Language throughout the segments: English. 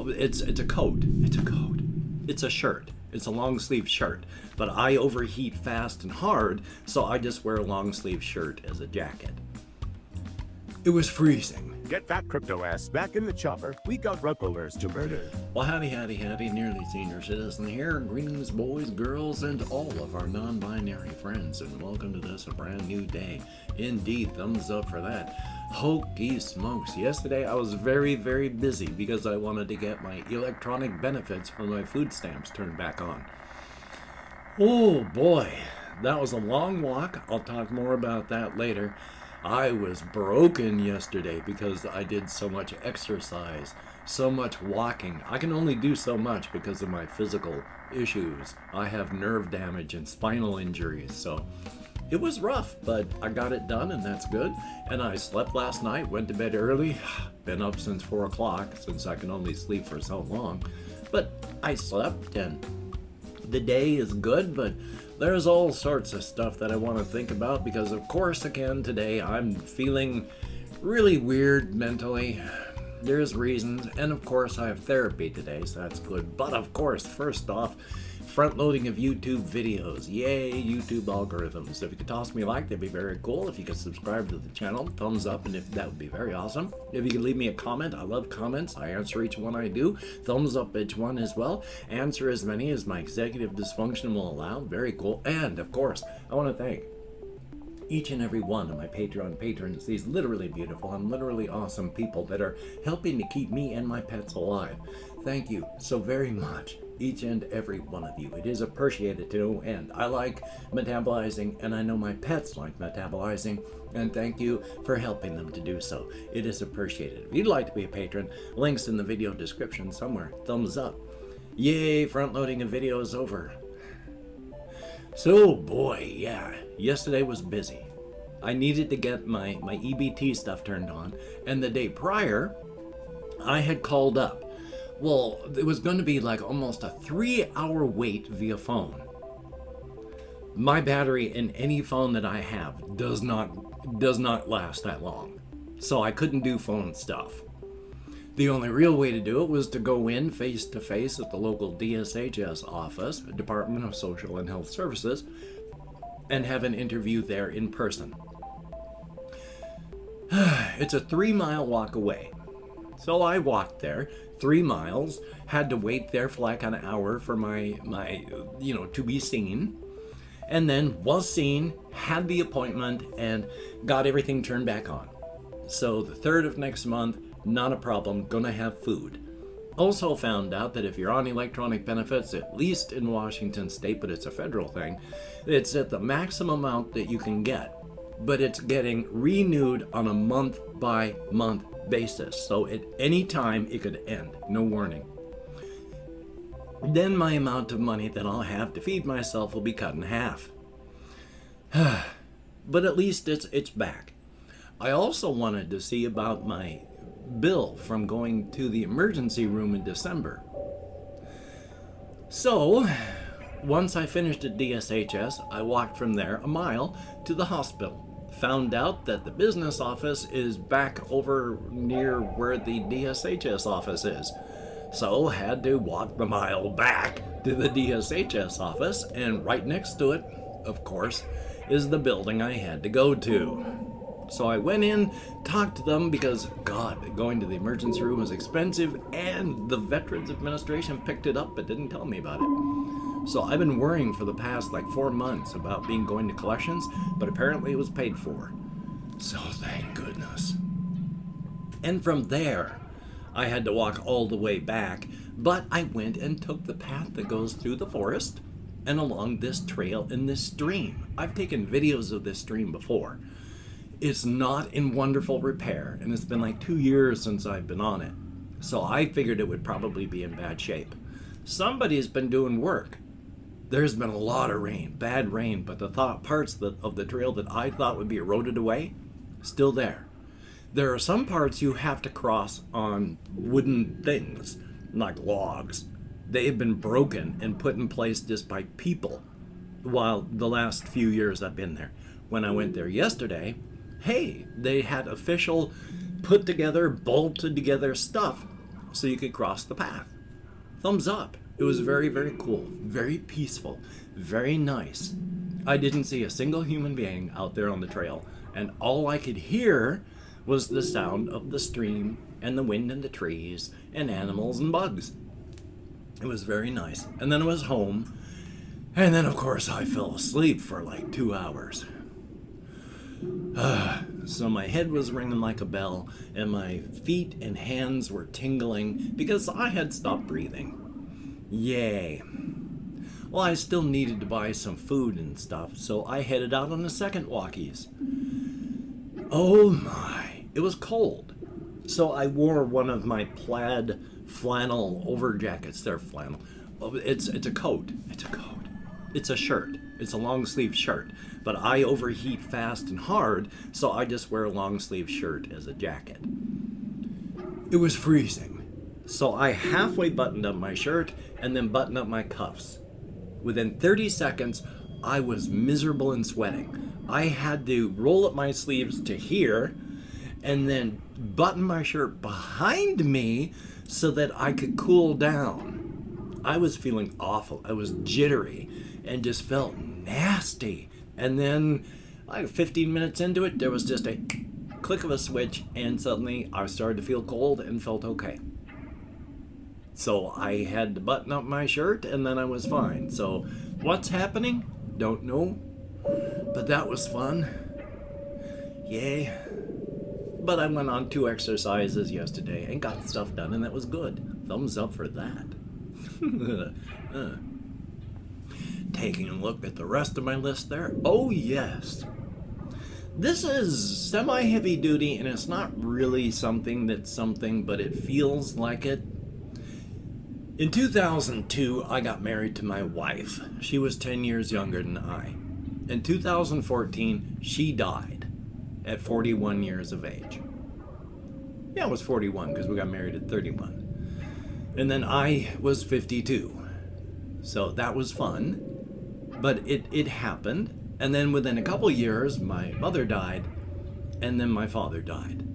Well, it's a coat. It's a coat. It's a shirt. It's a long sleeve shirt. But I overheat fast and hard, so I just wear a long sleeve shirt as a jacket. It was freezing. Get that crypto ass back in the chopper. We got rucklers to murder. Well, howdy, Nearly Senior Citizen here. Greetings, boys, girls, and all of our non-binary friends, and welcome to this, a brand new day. Indeed, thumbs up for that. Hokey smokes. Yesterday, I was very, very busy because I wanted to get my electronic benefits for my food stamps turned back on. Oh, boy. That was a long walk. I'll talk more about that later. I was broken yesterday because I did so much exercise, so much walking. I can only do so much because of my physical issues. I have nerve damage and spinal injuries, so it was rough, but I got it done, and that's good. And I slept last night, went to bed early. Been up since 4 o'clock, since I can only sleep for so long. But I slept, and the day is good, but there's all sorts of stuff that I want to think about because, of course, again, today I'm feeling really weird mentally. There's reasons, and of course I have therapy today, so that's good. But of course, first off, front loading of YouTube videos. Yay, YouTube algorithms. If you could toss me a like, that'd be very cool. If you could subscribe to the channel, thumbs up, and if that would be very awesome. If you could leave me a comment, I love comments. I answer each one I do. Thumbs up each one as well. Answer as many as my executive dysfunction will allow. Very cool. And of course, I want to thank each and every one of my Patreon patrons, these literally beautiful and literally awesome people that are helping to keep me and my pets alive. Thank you so very much, each and every one of you. It is appreciated to no end. I like metabolizing, and I know my pets like metabolizing, and thank you for helping them to do so. It is appreciated. If you'd like to be a patron, links in the video description somewhere. Thumbs up. Yay, front loading of videos over. So, boy, yeah, yesterday was busy. I needed to get my EBT stuff turned on, and the day prior, I had called up. Well, it was going to be like almost a 3-hour wait via phone. My battery in any phone that I have does not last that long, so I couldn't do phone stuff. The only real way to do it was to go in face-to-face at the local DSHS office, Department of Social and Health Services, and have an interview there in person. It's a 3-mile walk away. So I walked there, 3 miles, had to wait there for like an hour for my to be seen, and then was seen, had the appointment, and got everything turned back on. So the 3rd of next month, not a problem, gonna have food. Also found out that if you're on electronic benefits, at least in Washington state, but it's a federal thing, it's at the maximum amount that you can get, but it's getting renewed on a month-by-month basis. So at any time it could end, no warning. Then my amount of money that I'll have to feed myself will be cut in half. But at least it's back. I also wanted to see about my bill from going to the emergency room in December. So, once I finished at DSHS, I walked from there a mile to the hospital. Found out that the business office is back over near where the DSHS office is. So, had to walk the mile back to the DSHS office, and right next to it, of course, is the building I had to go to. So I went in, talked to them because, God, going to the emergency room was expensive, and the Veterans Administration picked it up but didn't tell me about it. So I've been worrying for the past 4 months about going to collections, but apparently it was paid for. So thank goodness. And from there, I had to walk all the way back, but I went and took the path that goes through the forest and along this trail in this stream. I've taken videos of this stream before. It's not in wonderful repair, and it's been 2 years since I've been on it. So I figured it would probably be in bad shape. Somebody's been doing work. There's been a lot of rain, bad rain, but the parts of the trail that I thought would be eroded away, still there. There are some parts you have to cross on wooden things, like logs. They have been broken and put in place just by people while the last few years I've been there. When I went there yesterday, hey, they had official put together, bolted together stuff so you could cross the path. Thumbs up. It was very, very cool, very peaceful, very nice. I didn't see a single human being out there on the trail, and all I could hear was the sound of the stream and the wind in the trees and animals and bugs. It was very nice. And then I was home, and then of course I fell asleep for like 2 hours. So my head was ringing like a bell, and my feet and hands were tingling because I had stopped breathing. Yay. Well, I still needed to buy some food and stuff, so I headed out on a second Walkies. Oh my, it was cold. So I wore one of my plaid flannel over jackets. They're flannel. It's a coat. It's a coat. It's a shirt. It's a long sleeve shirt. But I overheat fast and hard, so I just wear a long sleeve shirt as a jacket. It was freezing. So I halfway buttoned up my shirt and then buttoned up my cuffs. Within 30 seconds, I was miserable and sweating. I had to roll up my sleeves to here and then button my shirt behind me so that I could cool down. I was feeling awful. I was jittery and just felt nasty. And then, like 15 minutes into it, there was just a click of a switch, and suddenly I started to feel cold and felt okay. So I had to button up my shirt, and then I was fine. So what's happening? Don't know. But that was fun. Yay. But I went on 2 exercises yesterday and got stuff done, and that was good. Thumbs up for that. Taking a look at the rest of my list there. Oh, yes. This is semi-heavy duty, and it's not really something that's something, but it feels like it. In 2002, I got married to my wife. She was 10 years younger than I. In 2014, she died at 41 years of age. Yeah, I was 41 because we got married at 31. And then I was 52. So that was fun. But it happened. And then within a couple years, my mother died, and then my father died.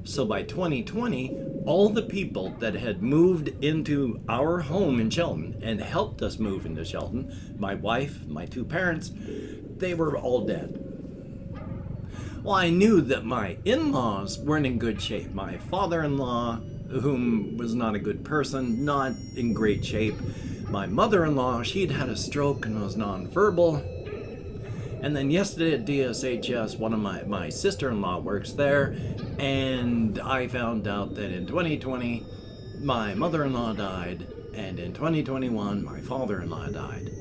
So by 2020, all the people that had moved into our home in Shelton and helped us move into Shelton, my wife, my 2 parents, they were all dead. Well, I knew that my in-laws weren't in good shape. My father-in-law, whom was not a good person, not in great shape. My mother-in-law, she'd had a stroke and was nonverbal. And then yesterday at DSHS, one of my sister-in-law works there, and I found out that in 2020, my mother-in-law died, and in 2021, my father-in-law died.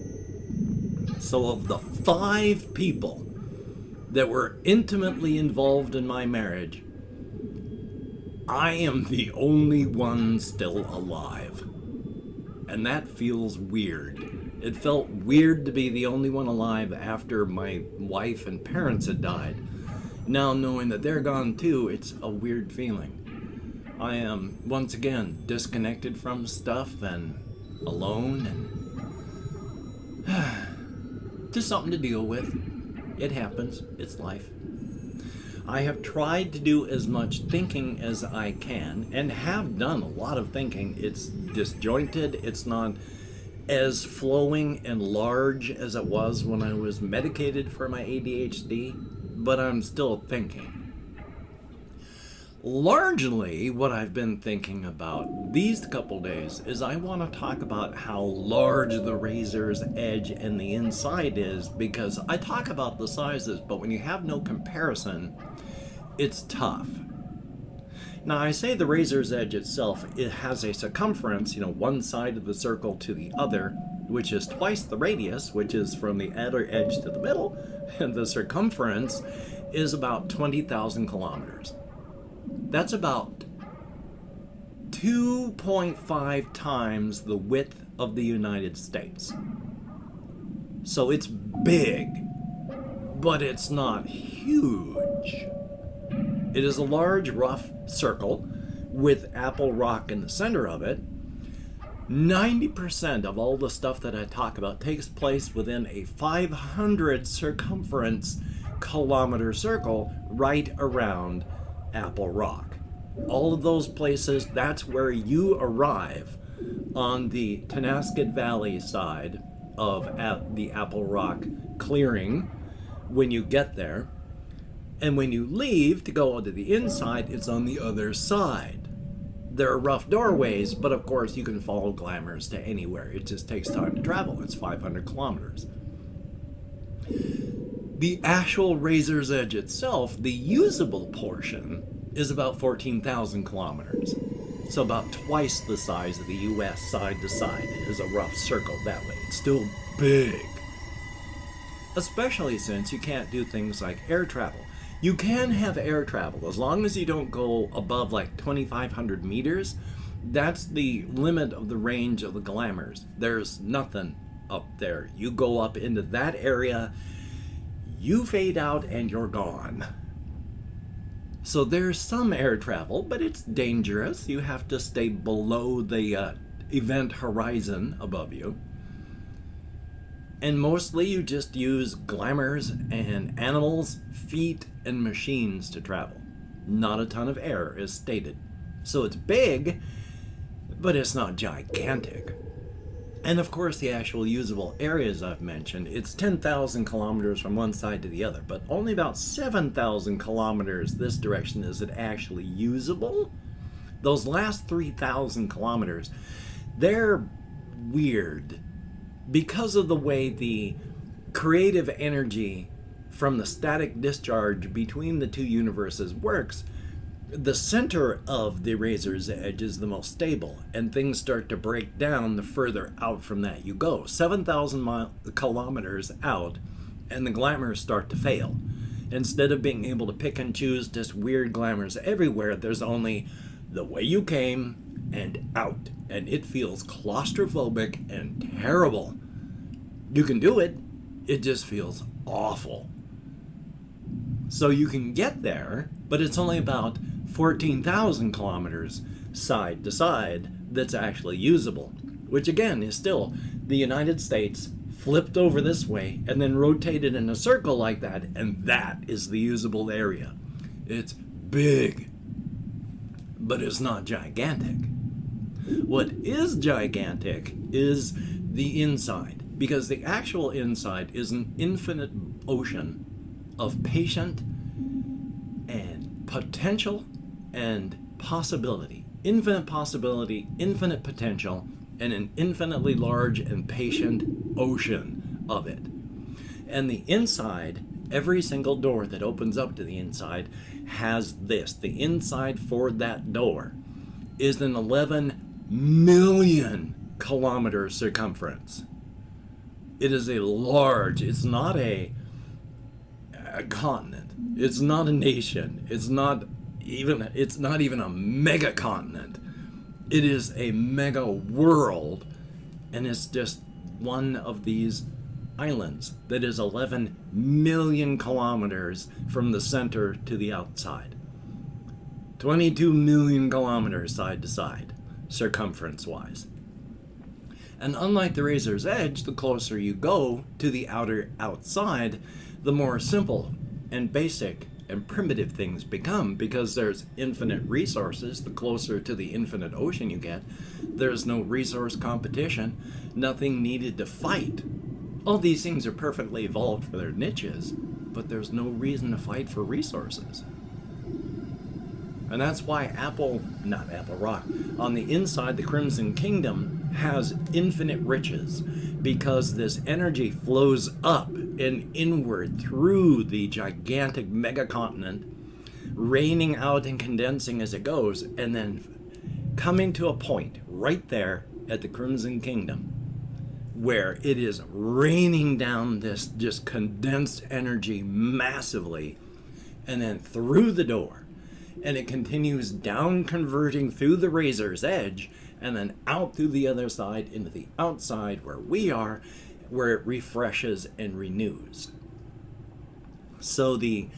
So of the 5 people that were intimately involved in my marriage, I am the only one still alive. And that feels weird. It felt weird to be the only one alive after my wife and parents had died. Now knowing that they're gone too, it's a weird feeling. I am, once again, disconnected from stuff and alone and just something to deal with. It happens. It's life. I have tried to do as much thinking as I can and have done a lot of thinking. It's disjointed. It's not as flowing and large as it was when I was medicated for my ADHD, but I'm still thinking. Largely, what I've been thinking about these couple days is I want to talk about how large the razor's edge and the inside is, because I talk about the sizes, but when you have no comparison, it's tough. Now, I say the razor's edge itself, it has a circumference, one side of the circle to the other, which is twice the radius, which is from the outer edge to the middle, and the circumference is about 20,000 kilometers. That's about 2.5 times the width of the United States. So it's big, but it's not huge. It is a large, rough circle with Apple Rock in the center of it. 90% of all the stuff that I talk about takes place within a 500 circumference kilometer circle right around Apple Rock. All of those places, that's where you arrive on the Tonasket Valley side of the Apple Rock clearing when you get there. And when you leave to go to the inside, it's on the other side. There are rough doorways, but of course you can follow glamours to anywhere. It just takes time to travel. It's 500 kilometers. The actual Razor's Edge itself, the usable portion, is about 14,000 kilometers. So about twice the size of the US side to side. It is a rough circle that way. It's still big. Especially since you can't do things like air travel. You can have air travel as long as you don't go above like 2,500 meters. That's the limit of the range of the glamours. There's nothing up there. You go up into that area, you fade out and you're gone. So there's some air travel, but it's dangerous. You have to stay below the event horizon above you. And mostly you just use glamours and animals, feet, and machines to travel. Not a ton of air is stated. So it's big, but it's not gigantic. And of course the actual usable areas I've mentioned, it's 10,000 kilometers from one side to the other, but only about 7,000 kilometers this direction is it actually usable. Those last 3,000 kilometers, they're weird. Because of the way the creative energy from the static discharge between the two universes works, the center of the Razor's Edge is the most stable, and things start to break down the further out from that you go. 7,000 kilometers out, and the glamours start to fail. Instead of being able to pick and choose just weird glamours everywhere, there's only the way you came and out, and it feels claustrophobic and terrible. You can do it, it just feels awful. So you can get there, but it's only about 14,000 kilometers side to side that's actually usable, which again is still the United States flipped over this way and then rotated in a circle like that, and that is the usable area. It's big, but it's not gigantic. What is gigantic is the inside, because the actual inside is an infinite ocean of patient and potential and possibility. Infinite possibility, infinite potential, and an infinitely large and patient ocean of it. And the inside, every single door that opens up to the inside has this. The inside for that door is an 11 million kilometer circumference. It is a large, it's not a continent. It's not a nation. It's not even a mega continent. It is a mega world, and it's just one of these islands that is 11 million kilometers from the center to the outside. 22 million kilometers side to side, circumference-wise. And unlike the Razor's Edge, the closer you go to the outer outside, the more simple and basic and primitive things become, because there's infinite resources. The closer to the infinite ocean you get, there's no resource competition, nothing needed to fight. All these things are perfectly evolved for their niches, but there's no reason to fight for resources. And that's why Apple Rock, on the inside, the Crimson Kingdom has infinite riches, because this energy flows up and inward through the gigantic megacontinent, raining out and condensing as it goes, and then coming to a point right there at the Crimson Kingdom where it is raining down this just condensed energy massively, and then through the door. And it continues down, converting through the Razor's Edge, and then out through the other side into the outside where we are, where it refreshes and renews. So the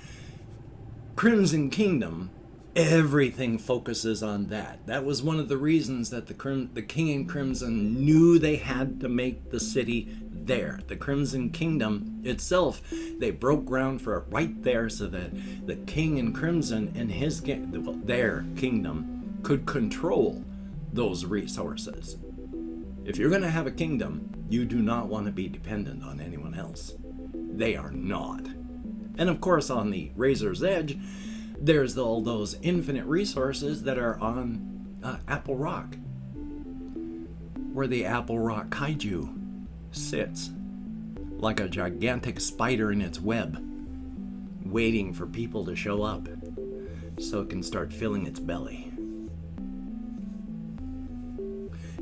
Crimson Kingdom, everything focuses on that. That was one of the reasons that the King in Crimson knew they had to make the city there. The Crimson Kingdom itself, they broke ground for it right there so that the King in Crimson and their kingdom could control those resources. If you're going to have a kingdom, you do not want to be dependent on anyone else. They are not. And of course, on the razor's edge, there's all those infinite resources that are on Apple Rock, where the Apple Rock kaiju sits like a gigantic spider in its web, waiting for people to show up so it can start filling its belly.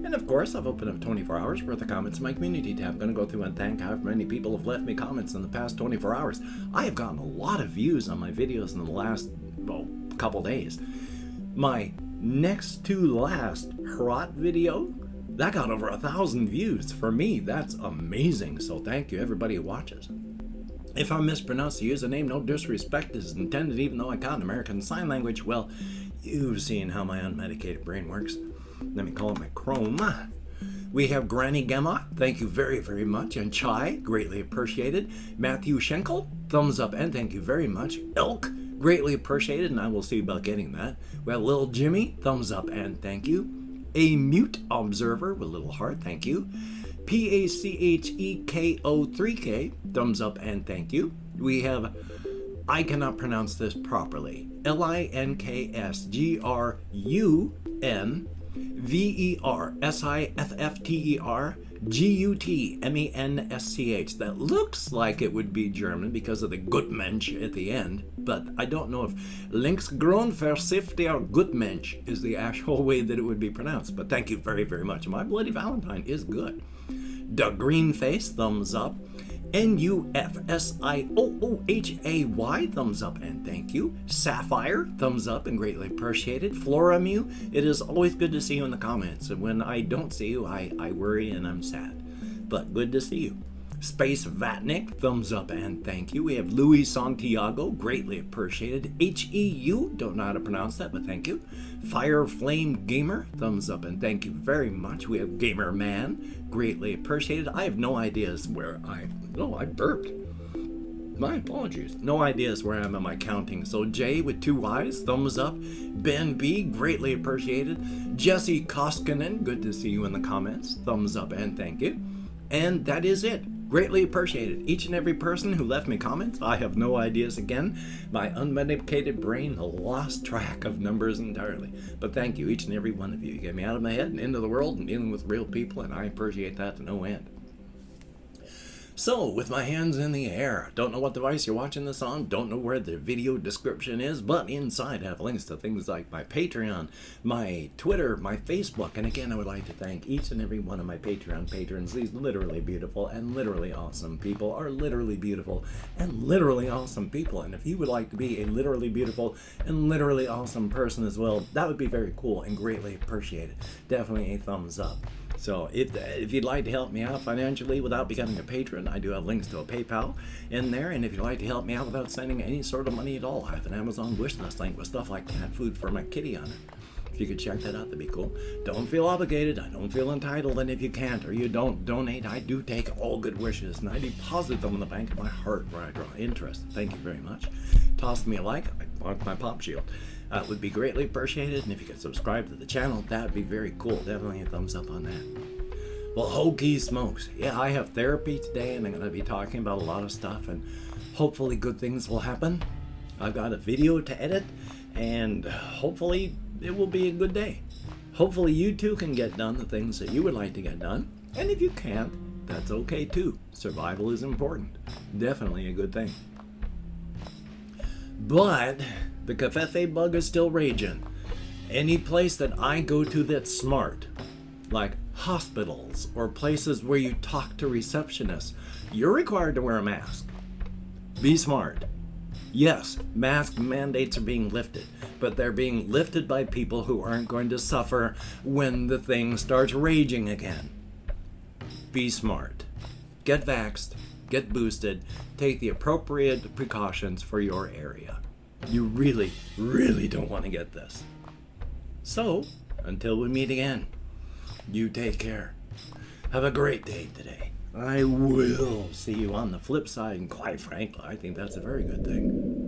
And of course, I've opened up 24 hours worth of comments in my community tab. I'm going to go through and thank however many people have left me comments in the past 24 hours. I have gotten a lot of views on my videos in the last couple days. My next to last Hrot video, that got over 1,000 views. For me, that's amazing. So thank you, everybody who watches. If I mispronounce the username, no disrespect is intended, even though I got American Sign Language. Well, you've seen how my unmedicated brain works. Let me call it my Chrome. We have Granny Gemma, thank you very, very much. And Chai, greatly appreciated. Matthew Schenkel, thumbs up and thank you very much. Elk, greatly appreciated, and I will see about getting that. We have Lil Jimmy, thumbs up and thank you. A Mute Observer with a little heart, thank you. PACHEKO3K, thumbs up and thank you. We have, I cannot pronounce this properly, LINKSGRUNVERSIFFTERGUTMENSCH. That looks like it would be German because of the Gutmensch at the end, but I don't know if Linksgrundversifter Gutmensch is the actual way that it would be pronounced. But thank you very, very much. My Bloody Valentine is good. The Green Face, thumbs up. NUFSIOOHAY, thumbs up and thank you. Sapphire, thumbs up and greatly appreciated. Floramu, it is always good to see you in the comments. And when I don't see you, I worry and I'm sad. But good to see you. Space Vatnik, thumbs up and thank you. We have Luis Santiago, greatly appreciated. HEU, don't know how to pronounce that, but thank you. Fire Flame Gamer, thumbs up and thank you very much. We have Gamer Man, greatly appreciated. I have no ideas where I burped. My apologies. No ideas where I am in my counting. So Jay with 2 Y's, thumbs up. Ben B, greatly appreciated. Jesse Koskinen, good to see you in the comments. Thumbs up and thank you. And that is it. Greatly appreciated. Each and every person who left me comments. I have no ideas again. My unmedicated brain lost track of numbers entirely. But thank you, each and every one of you. You get me out of my head and into the world and dealing with real people, and I appreciate that to no end. So, with my hands in the air, don't know what device you're watching this on, don't know where the video description is, but inside I have links to things like my Patreon, my Twitter, my Facebook, and again I would like to thank each and every one of my Patreon patrons. These literally beautiful and literally awesome people are literally beautiful and literally awesome people, and if you would like to be a literally beautiful and literally awesome person as well, that would be very cool and greatly appreciated. Definitely a thumbs up. So if you'd like to help me out financially without becoming a patron, I do have links to a PayPal in there. And if you'd like to help me out without sending any sort of money at all, I have an Amazon wish list link with stuff like cat food for my kitty on it. If you could check that out, that'd be cool. Don't feel obligated. I don't feel entitled. And if you can't or you don't donate, I do take all good wishes and I deposit them in the bank of my heart where I draw interest. Thank you very much. Toss me a like. I want my pop shield. Would be greatly appreciated, and if you could subscribe to the channel, that would be very cool. Definitely a thumbs up on that. Well, holy smokes. Yeah, I have therapy today, and I'm going to be talking about a lot of stuff, and hopefully good things will happen. I've got a video to edit, and hopefully it will be a good day. Hopefully you too can get done the things that you would like to get done, and if you can't, that's okay too. Survival is important. Definitely a good thing. But the covfefe bug is still raging. Any place that I go to that's smart, like hospitals or places where you talk to receptionists, you're required to wear a mask. Be smart. Yes, mask mandates are being lifted, but they're being lifted by people who aren't going to suffer when the thing starts raging again. Be smart. Get vaxxed, get boosted, take the appropriate precautions for your area. You really, really don't want to get this. So, until we meet again, you take care. Have a great day today. I will see you on the flip side, and quite frankly, I think that's a very good thing.